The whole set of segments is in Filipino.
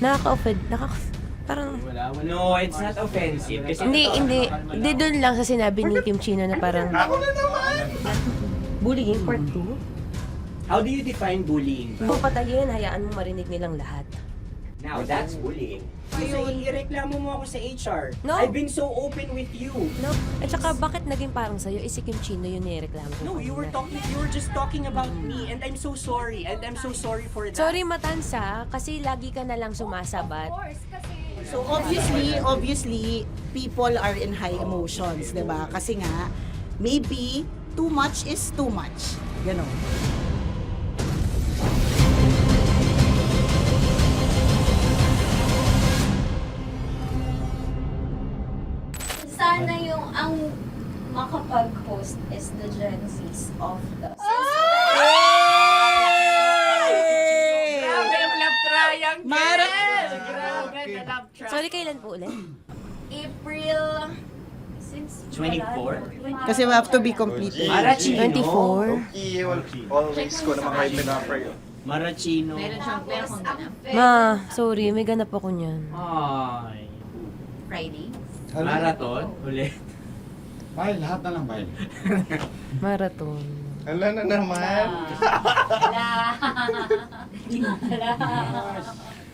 Nakaka-offend. Parang, No, it's not offensive. Kasi hindi doon lang sa sinabi ni Kim Chino na parang, bullying part 2. How do you define bullying? Kung patayin, hayaan mo marinig nilang lahat. Now, that's bullying. So, ireklamo mo ako sa HR. No. I've been so open with you. No? At saka, bakit naging parang sa'yo? Si Kim Chino yun nireklamo ko. No, you were just talking about me, and I'm so sorry. And I'm so sorry for that. Sorry, Matansa, kasi lagi ka na lang sumasabat. So obviously, people are in high emotions, 'di ba? Kasi nga, maybe too much is too much. Ganon. Sana yung ang makapag-host is the Gen Zs of the Grabe yung love triangle! Mara- Grabe na love triangle! Sorry, kailan po ulit? April 24? Kasi we have to be completed. Marachino. 24. Always ko naman kayo pinapray. Marachino. Ma, sorry, may ganap ako niyan. Ay. Friday. Marathon? Ulit. Mahal, lahat na lang mahal. Marathon. Ala na naman.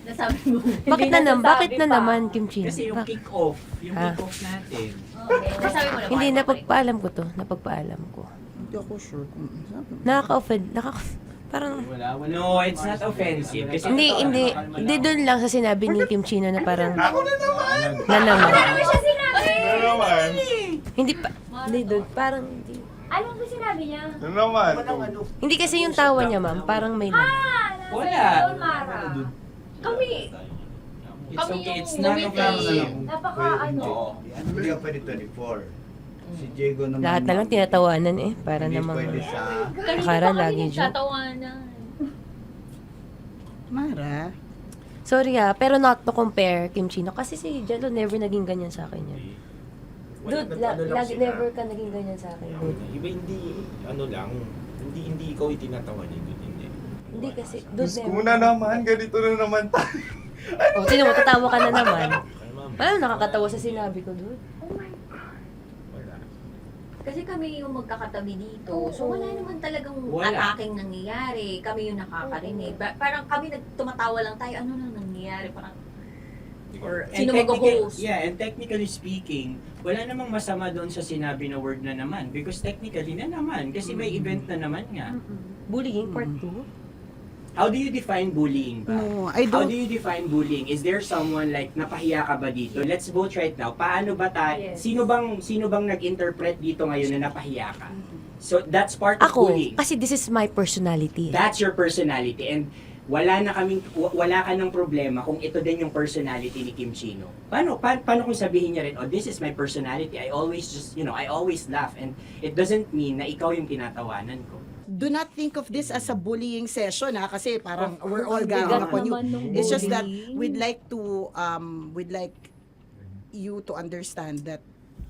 Nasabi mo. Bakit na naman, Kim Chino? Kasi yung kick-off. Yung Ha? kick-off natin. Nasabi mo na. Hindi, napagpaalam ko to. Napagpaalam ko. Hindi ako sure kung Nakaka-offend. Parang, No, it's not offensive. Kasi hindi doon lang sa sinabi ni Kim Chino na parang, Ako na naman. na naman. Ano siya sinabi? Ano naman? Hindi doon, parang, hindi. Ano ba sinabi niya? Ano naman? Hindi kasi yung tawa niya, ma'am, parang may laman. Wala. Mara. Kami. It's Kami okay. yung It's not offensive. Napaka ano. Hindi ka pwede 24. Si Diego naman. Lahat na lang tinatawanan eh, para Hindi namang, pwede sa... Akara lagi joke. nagtatawanan. Mara. sorry ha, pero not to compare Kim Chino, kasi si Jello never naging ganyan sa akin yan. Dude, lagi never ka naging ganyan sa akin, dude. Iba hindi, ano lang, hindi ikaw itinatawa niya, hindi. Hindi kasi, dude, Diyos ko na naman, ganito na naman tayo. Oh, sino mo, tatawa ka na naman. Ano ma'am? Alam, nakakatawa sa sinabi ko, dude. Wala. Kasi kami yung magkakatabi dito. So wala naman talagang Wala. attacking nangyayari. Kami yung nakakarinig. Parang kami tumatawa lang tayo. Ano nang nangyayari? Parang Or, Sino technically- mag-host? Yeah, and technically speaking, wala namang masama doon sa sinabi na word na naman. Because technically na naman. Kasi may event na naman nga. Bullying, part 2? How do you define bullying ba? No, I How don't. do you define bullying? Is there someone like napahiya ka ba dito? Let's vote right now. Paano ba Yes. sino bang nag-interpret dito ngayon na napahiya ka? So that's part of Ako, bullying. kasi this is my personality. That's your personality, and wala ka ng problema kung ito din yung personality ni Kim Chino. Paano kung sabihin niya rin, oh, this is my personality. I always I always laugh, and it doesn't mean na ikaw yung tinatawanan ko. Do not think of this as a bullying session ha, kasi parang we're all Bigat ganging upon you. naman nung It's just that bullying. we'd like you to understand that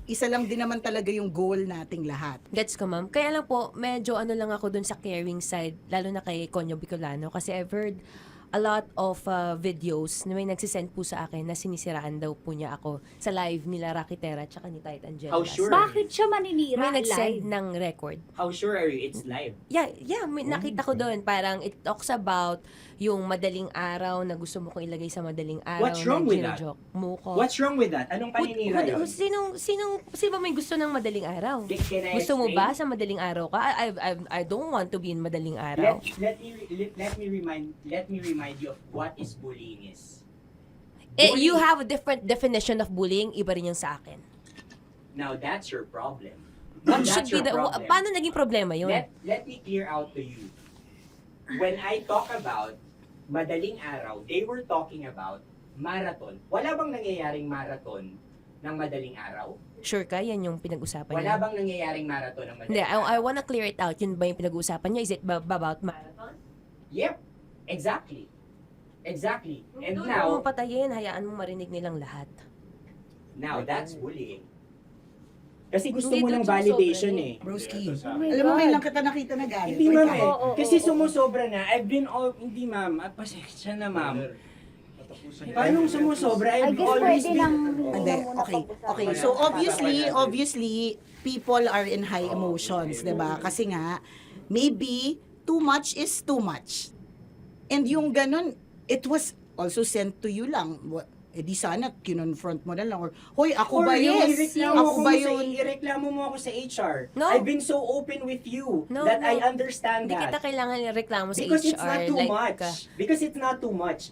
isa lang din naman talaga yung goal nating lahat. Gets ko, ma'am. Kaya lang po, medyo ano lang ako dun sa caring side, lalo na kay Conyo Bicolano, kasi I've heard a lot of videos na may nagsisend po sa akin na sinisiraan daw po niya ako sa live nila Rocky Terra at ni Tight Angela. How sure? bakit siya maninira May live? nagsend ng record. How sure are you it's live? Yeah, may nakita ko doon. Parang it talks about yung madaling araw na gusto mo kong ilagay sa madaling araw. What's wrong na with that? gino-joke mo ko. What's wrong with that? Anong paninira yun? Sino ba may gusto ng madaling araw? Can I Gusto mo explain? ba sa madaling araw ka? I don't want to be in madaling araw. Let me remind you of what is bullying is. You have a different definition of bullying, iba rin yung sa akin. Now that's your problem. What That's should be your the, problem. paano naging problema yun? Let me clear out to you. When I talk about madaling araw, they were talking about marathon. Wala bang nangyayaring marathon ng madaling araw? Sure ka, yan yung pinag-usapan Wala niya? bang nangyayaring marathon ng Hindi, madaling araw? I wanna clear it out. Yun ba yung pinag-uusapan niya? Is it about marathon? Yep, exactly. Exactly. And Doon now, mo patayin, hayaan mo marinig nilang lahat. that's bullying. Kasi gusto Hindi mo ng doon validation sumusobra eh. Broski. Oh my Alam mo, God. ngayon lang kita nakita na galit. Hindi ma'am eh. Oo, Kasi oo. sumusobra na. I've been all, hindi ma'am, pasensya na ma'am. Paano sumusobra? I I've guess always pwede been... lang Hindi, muna okay. pag-usapan. Okay, so obviously, people are in high emotions, 'di ba? Kasi nga, maybe too much is too much. And yung ganun, it was also sent to you lang. Eh di sana kinonfront mo na lang or hoy ako ba yun? Ako ba yun? Ireklamo mo ako sa HR. No. I've been so open with you No, that no. I understand Hindi that. kita kailangan reklamo sa Because HR. it's not too like, much. Because it's not too much.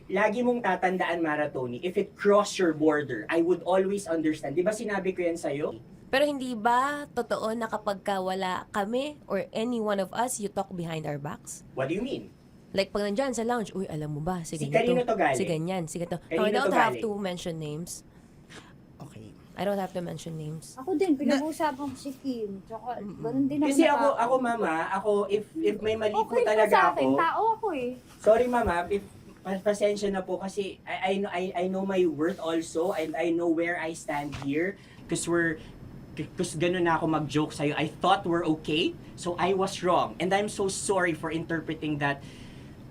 Lagi mong tatandaan, Mara Tony, if it cross your border, I would always understand. Di ba sinabi ko yan sa'yo? pero hindi ba totoo na kapag ka wala kami or any one of us, you talk behind our backs? What do you mean? Like pag nandyan sa lounge, uy, alam mo ba, si Si ganito, kanino to galing? si ganyan, si ganito. No, I Kanino don't to have galing? to mention names. Okay. I don't have to mention names. Ako din, pinag-uusapan ko si Kim. Tsaka, ganun din Kasi tao. ako mama, if may mali po Okay po talaga sa akin, ako, tao ako eh. sorry mama, if pasensya na po kasi I know my worth also and I know where I stand here because ganun na ako mag-joke sa'yo. I thought we're okay, so I was wrong. And I'm so sorry for interpreting that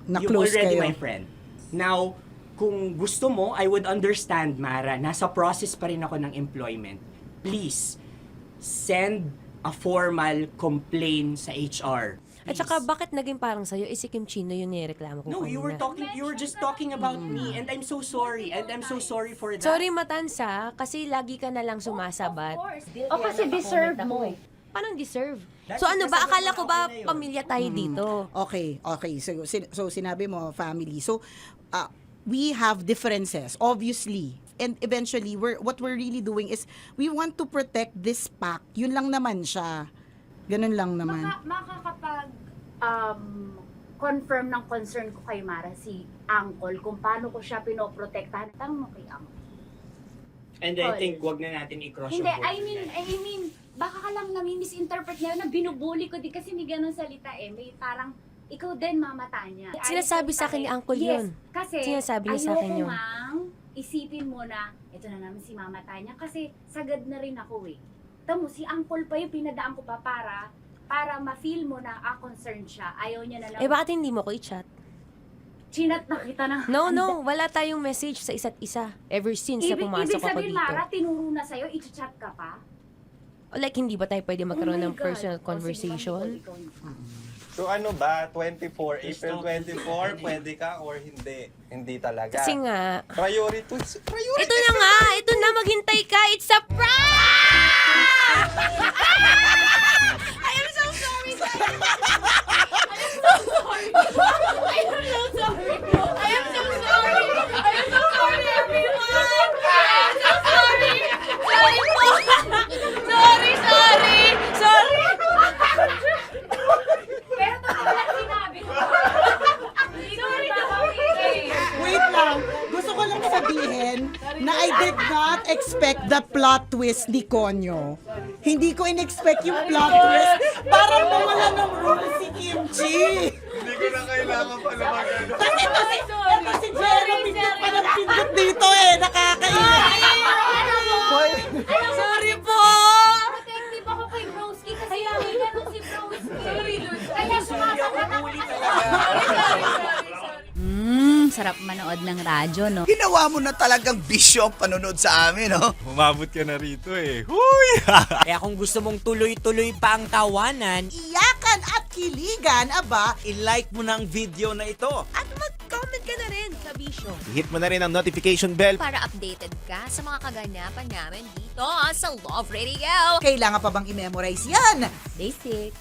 you're Na-close already kayo. my friend. Now, kung gusto mo, I would understand, Mara. Nasa process pa rin ako ng employment. Please, send a formal complaint sa HR. At saka bakit naging parang sa'yo, si Kim Chino yung nireklamo ko No, you were kanina. you were just talking about me and I'm so sorry. And I'm so sorry for that. Sorry Matansa, kasi lagi ka na lang sumasabat. O kasi deserve mo. Paano deserve? That's So ano ba, because akala ko ba ako na yun. pamilya tayo dito? Okay. So sinabi mo family. So we have differences obviously. And eventually what we're really doing is we want to protect this pact. Yun lang naman siya. Ganun lang naman. Makakapag confirm ng concern ko kay Mara si Uncle kung paano ko siya pinoprotektahan. Tanong mo kay Uncle. And I think wag na natin i-cross Hindi, yung border. I mean, baka ka lang nami-misinterpret niya na binubuli ko din kasi may ganun salita eh. May parang, ikaw din mamata niya. Sinasabi sa akin ni Uncle yes, yun. Kasi, Sinasabi niya sa akin yun. ayoko ngang isipin mo na, ito na naman si mamata niya kasi sagad na rin ako eh. Tamo, si Uncle pa yung pinadaan ko pa para ma-feel mo na concerned siya. Ayaw niya na lang. Eh bakit hindi mo ko i-chat? Chinat na kita na. No, wala tayong message sa isa't isa ever since na pumasok Ibig ako sabihin, dito. Mara, tinuro na sa'yo, i-chat ka pa? Like, hindi ba tayo pwede magkaroon Oh my ng God. personal O, sige, conversation? ikaw. So ano ba, 24, April 24, pwede ka or hindi? Hindi talaga. Kasi nga, Priority. ito na nga, ito na, maghintay ka, it's a prank! I am so sorry, guys! I am so sorry! I am so sorry! I am so sorry, everyone! I am so sorry! Sorry po! Sorry! Pero totoo lang sinabi ko. Hindi ko rin Wait lang. Gusto ko lang sabihin na I did not expect the plot twist ni Konyo. Hindi ko in-expect yung plot twist. Parang mawala ng role si Kimchi. Hindi ko na kailangan pa na magano. Kasi si Jerry pindot pa ng pindot dito eh. Nakakainis. Sorry po! Protective ako kay Broski kasi may ganun si Broski. Kaya sumasagot ako. Sarap manood ng radyo, no? Ginawa mo na talagang bisyo ang panonood sa amin, no? Umabot ka na rito eh. Huy! Kaya kung gusto mong tuloy-tuloy pa ang tawanan, Iyakan at kiligan, aba. I-like mo na ang video na ito. At mag-comment ka na rin sa Bisyo. Hit mo na rin ang notification bell Para updated ka sa mga kaganapan namin dito sa Love Radio. Kailangan pa bang i-memorize yan? Basic.